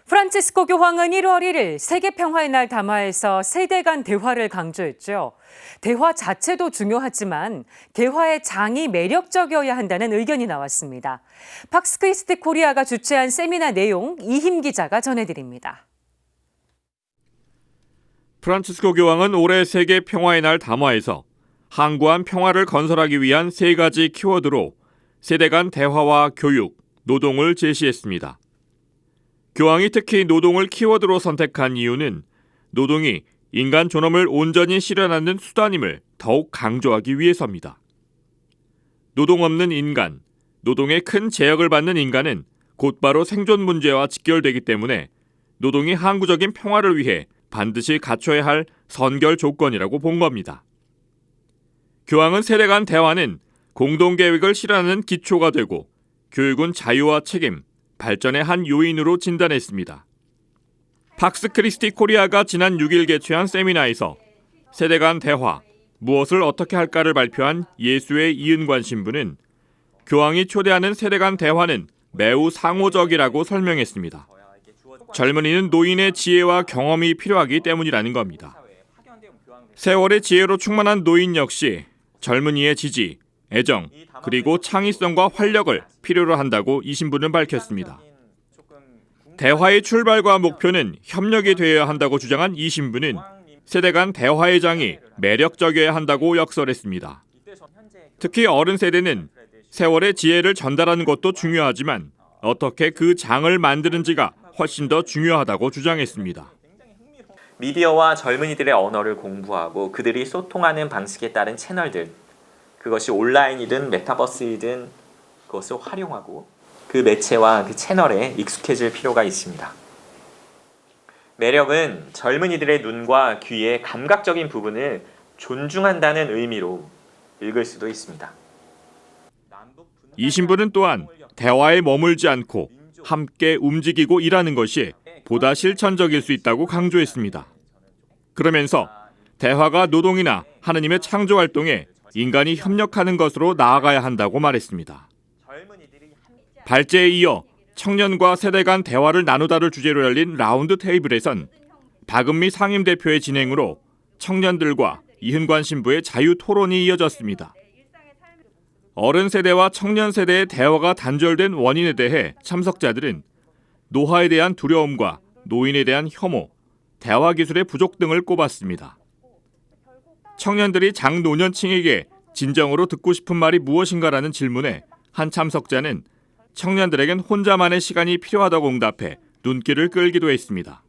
프란치스코 교황은 1월 1일 세계평화의 날 담화에서 세대 간 대화를 강조했죠. 대화 자체도 중요하지만 대화의 장이 매력적이어야 한다는 의견이 나왔습니다. 팍스크리스티 코리아가 주최한 세미나 내용 이힘 기자가 전해드립니다. 프란치스코 교황은 올해 세계평화의 날 담화에서 항구한 평화를 건설하기 위한 3가지 키워드로 세대 간 대화와 교육, 노동을 제시했습니다. 교황이 특히 노동을 키워드로 선택한 이유는 노동이 인간 존엄을 온전히 실현하는 수단임을 더욱 강조하기 위해서입니다. 노동 없는 인간, 노동에 큰 제약을 받는 인간은 곧바로 생존 문제와 직결되기 때문에 노동이 항구적인 평화를 위해 반드시 갖춰야 할 선결 조건이라고 본 겁니다. 교황은 세대 간 대화는 공동계획을 실현하는 기초가 되고 교육은 자유와 책임, 발전의 한 요인으로 진단했습니다. 팍스크리스티 코리아가 지난 6일 개최한 세미나에서 세대 간 대화, 무엇을 어떻게 할까를 발표한 예수의 이은관 신부는 교황이 초대하는 세대 간 대화는 매우 상호적이라고 설명했습니다. 젊은이는 노인의 지혜와 경험이 필요하기 때문이라는 겁니다. 세월의 지혜로 충만한 노인 역시 젊은이의 지지, 애정, 그리고 창의성과 활력을 필요로 한다고 이 신부는 밝혔습니다. 대화의 출발과 목표는 협력이 되어야 한다고 주장한 이 신부는 세대 간 대화의 장이 매력적이어야 한다고 역설했습니다. 특히 어른 세대는 세월의 지혜를 전달하는 것도 중요하지만 어떻게 그 장을 만드는지가 훨씬 더 중요하다고 주장했습니다. 미디어와 젊은이들의 언어를 공부하고 그들이 소통하는 방식에 따른 채널들, 그것이 온라인이든 메타버스이든 그것을 활용하고 그 매체와 그 채널에 익숙해질 필요가 있습니다. 매력은 젊은이들의 눈과 귀의 감각적인 부분을 존중한다는 의미로 읽을 수도 있습니다. 이 신부는 또한 대화에 머물지 않고 함께 움직이고 일하는 것이 보다 실천적일 수 있다고 강조했습니다. 그러면서 대화가 노동이나 하느님의 창조 활동에 인간이 협력하는 것으로 나아가야 한다고 말했습니다. 발제에 이어 청년과 세대 간 대화를 나누다를 주제로 열린 라운드 테이블에선 박은미 상임대표의 진행으로 청년들과 이은관 신부의 자유 토론이 이어졌습니다. 어른 세대와 청년 세대의 대화가 단절된 원인에 대해 참석자들은 노화에 대한 두려움과 노인에 대한 혐오, 대화 기술의 부족 등을 꼽았습니다. 청년들이 장노년층에게 진정으로 듣고 싶은 말이 무엇인가라는 질문에 한 참석자는 청년들에겐 혼자만의 시간이 필요하다고 응답해 눈길을 끌기도 했습니다.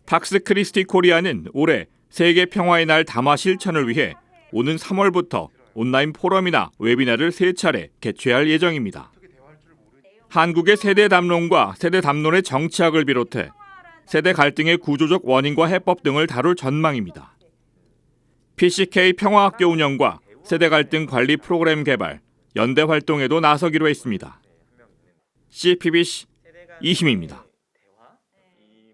팍스크리스티 코리아는 올해 세계 평화의 날 담화 실천을 위해 오는 3월부터 온라인 포럼이나 웨비나를 3차례 개최할 예정입니다. 한국의 세대 담론과 세대 담론의 정치학을 비롯해 세대 갈등의 구조적 원인과 해법 등을 다룰 전망입니다. PCK 평화학교 운영과 세대 갈등 관리 프로그램 개발, 연대 활동에도 나서기로 했습니다. CPBC 이힘입니다.